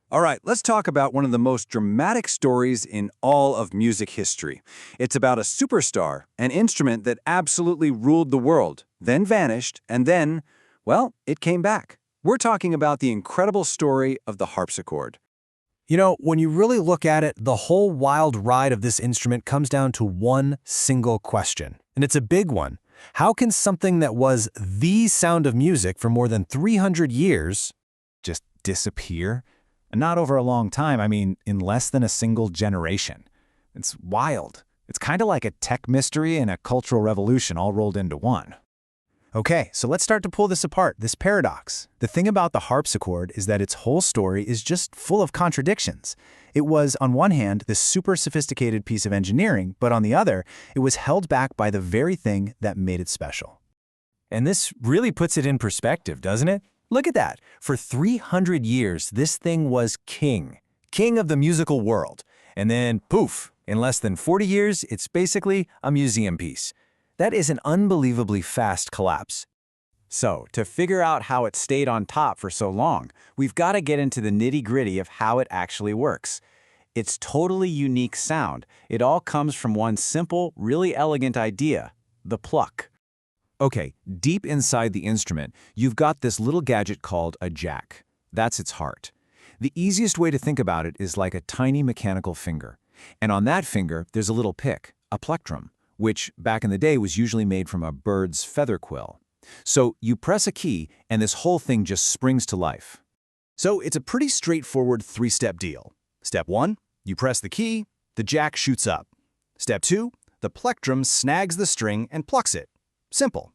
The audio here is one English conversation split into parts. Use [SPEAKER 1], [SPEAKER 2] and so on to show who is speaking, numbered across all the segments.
[SPEAKER 1] All right, let's talk about one of the most dramatic stories in all of music history. It's about a superstar, an instrument that absolutely ruled the world, then vanished, and then, well, it came back. We're talking about the incredible story of the harpsichord.
[SPEAKER 2] When you really look at it, the whole wild ride of this instrument comes down to one single question. And it's a big one. How can something that was the sound of music for more than 300 years just disappear? And not over a long time, in less than a single generation. It's wild. It's kind of like a tech mystery and a cultural revolution all rolled into one. Okay, so let's start to pull this apart, this paradox. The thing about the harpsichord is that its whole story is just full of contradictions. It was, on one hand, this super sophisticated piece of engineering, but on the other, it was held back by the very thing that made it special. And this really puts it in perspective, doesn't it? Look at that. For 300 years, this thing was king of the musical world. And then, poof, in less than 40 years, it's basically a museum piece. That is an unbelievably fast collapse. So, to figure out how it stayed on top for so long, we've got to get into the nitty-gritty of how it actually works. Its totally unique sound. It all comes from one simple, really elegant idea: the pluck. Okay, deep inside the instrument, you've got this little gadget called a jack. That's its heart. The easiest way to think about it is like a tiny mechanical finger. And on that finger, there's a little pick, a plectrum, which back in the day was usually made from a bird's feather quill. So you press a key, and this whole thing just springs to life. So it's a pretty straightforward three-step deal. Step 1, you press the key, the jack shoots up. Step 2, the plectrum snags the string and plucks it. Simple.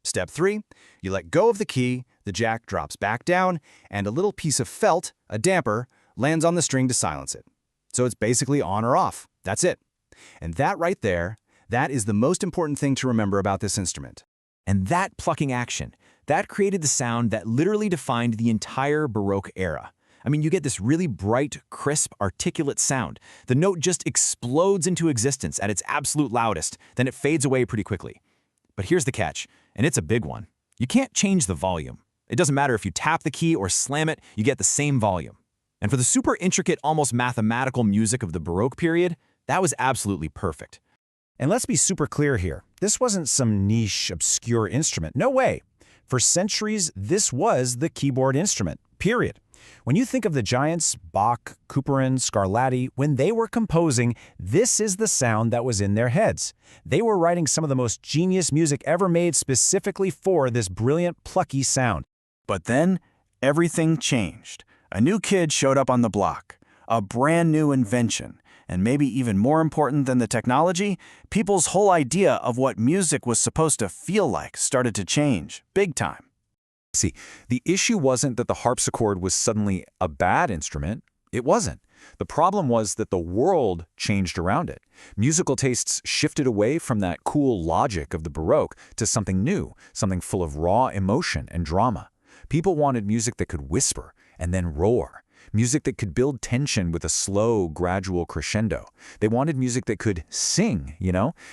[SPEAKER 2] Step 3, you let go of the key, the jack drops back down, and a little piece of felt, a damper, lands on the string to silence it. So it's basically on or off. That's it. And that right there, that is the most important thing to remember about this instrument. And that plucking action, that created the sound that literally defined the entire Baroque era. You get this really bright, crisp, articulate sound. The note just explodes into existence at its absolute loudest, then it fades away pretty quickly. But here's the catch, and it's a big one. You can't change the volume. It doesn't matter if you tap the key or slam it, you get the same volume. And for the super intricate, almost mathematical music of the Baroque period, that was absolutely perfect. And let's be super clear here. This wasn't some niche, obscure instrument. No way. For centuries, this was the keyboard instrument, period. When you think of the giants, Bach, Couperin, Scarlatti, when they were composing, this is the sound that was in their heads. They were writing some of the most genius music ever made specifically for this brilliant, plucky sound. But then, everything changed. A new kid showed up on the block. A brand new invention. And maybe even more important than the technology, people's whole idea of what music was supposed to feel like started to change, big time.
[SPEAKER 1] See, the issue wasn't that the harpsichord was suddenly a bad instrument. It wasn't. The problem was that the world changed around it. Musical tastes shifted away from that cool logic of the Baroque to something new, something full of raw emotion and drama. People wanted music that could whisper and then roar. Music that could build tension with a slow, gradual crescendo. They wanted music that could sing,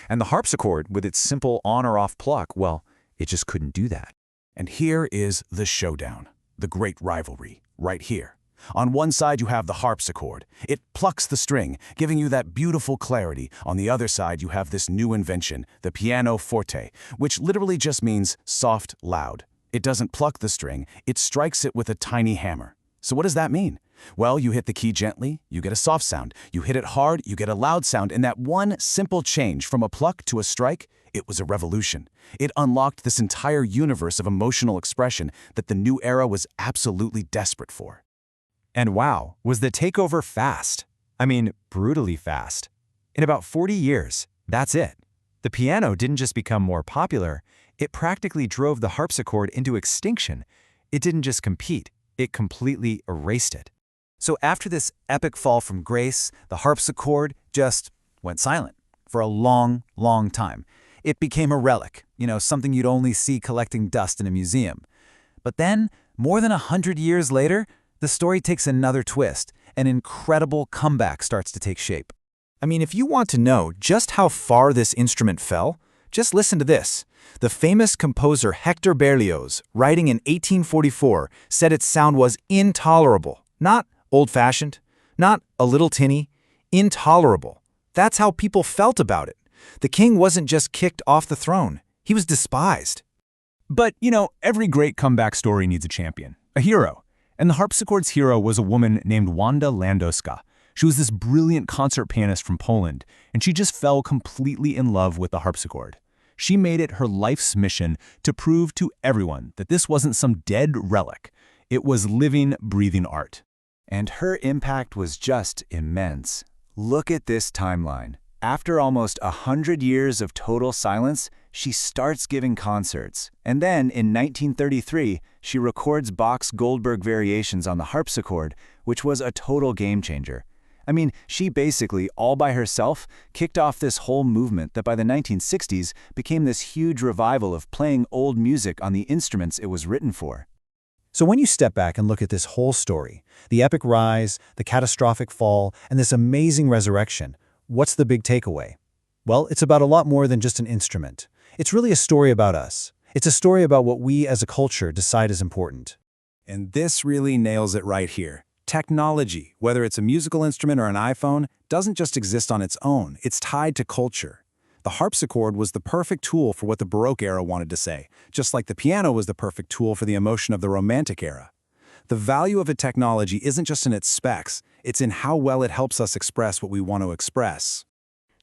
[SPEAKER 1] And the harpsichord, with its simple on or off pluck, well, it just couldn't do that.
[SPEAKER 3] And here is the showdown, the great rivalry, right here. On one side, you have the harpsichord. It plucks the string, giving you that beautiful clarity. On the other side, you have this new invention, the pianoforte, which literally just means soft, loud. It doesn't pluck the string, it strikes it with a tiny hammer. So what does that mean? Well, you hit the key gently, you get a soft sound. You hit it hard, you get a loud sound. And that one simple change from a pluck to a strike, it was a revolution. It unlocked this entire universe of emotional expression that the new era was absolutely desperate for.
[SPEAKER 2] And wow, was the takeover fast? Brutally fast. In about 40 years, that's it. The piano didn't just become more popular, it practically drove the harpsichord into extinction. It didn't just compete, it completely erased it. So after this epic fall from grace, the harpsichord just went silent for a long, long time. It became a relic, something you'd only see collecting dust in a museum. But then, more than 100 years later, the story takes another twist. An incredible comeback starts to take shape. If you want to know just how far this instrument fell, just listen to this. The famous composer Hector Berlioz, writing in 1844, said its sound was intolerable, not
[SPEAKER 4] Old-fashioned, not a little tinny, intolerable. That's how people felt about it. The king wasn't just kicked off the throne, he was despised.
[SPEAKER 3] But, every great comeback story needs a champion, a hero. And the harpsichord's hero was a woman named Wanda Landowska. She was this brilliant concert pianist from Poland, and she just fell completely in love with the harpsichord. She made it her life's mission to prove to everyone that this wasn't some dead relic. It was living, breathing art.
[SPEAKER 1] And her impact was just immense. Look at this timeline. After almost 100 years of total silence, she starts giving concerts. And then, in 1933, she records Bach's Goldberg Variations on the harpsichord, which was a total game-changer. I mean, she basically, all by herself, kicked off this whole movement that by the 1960s became this huge revival of playing old music on the instruments it was written for.
[SPEAKER 2] So when you step back and look at this whole story, the epic rise, the catastrophic fall, and this amazing resurrection, what's the big takeaway? Well, it's about a lot more than just an instrument. It's really a story about us. It's a story about what we as a culture decide is important.
[SPEAKER 3] And this really nails it right here. Technology, whether it's a musical instrument or an iPhone, doesn't just exist on its own. It's tied to culture. The harpsichord was the perfect tool for what the Baroque era wanted to say, just like the piano was the perfect tool for the emotion of the Romantic era. The value of a technology isn't just in its specs, it's in how well it helps us express what we want to express.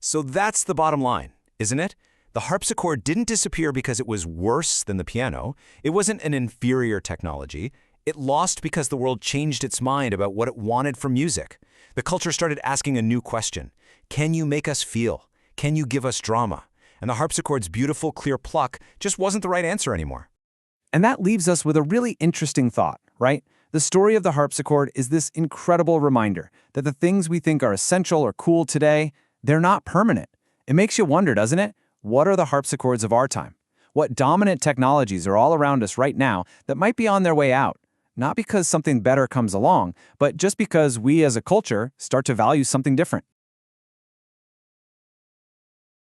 [SPEAKER 4] So that's the bottom line, isn't it? The harpsichord didn't disappear because it was worse than the piano. It wasn't an inferior technology. It lost because the world changed its mind about what it wanted from music. The culture started asking a new question. Can you make us feel? Can you give us drama? And the harpsichord's beautiful, clear pluck just wasn't the right answer anymore.
[SPEAKER 5] And that leaves us with a really interesting thought, right? The story of the harpsichord is this incredible reminder that the things we think are essential or cool today, they're not permanent. It makes you wonder, doesn't it? What are the harpsichords of our time? What dominant technologies are all around us right now that might be on their way out? Not because something better comes along, but just because we as a culture start to value something different.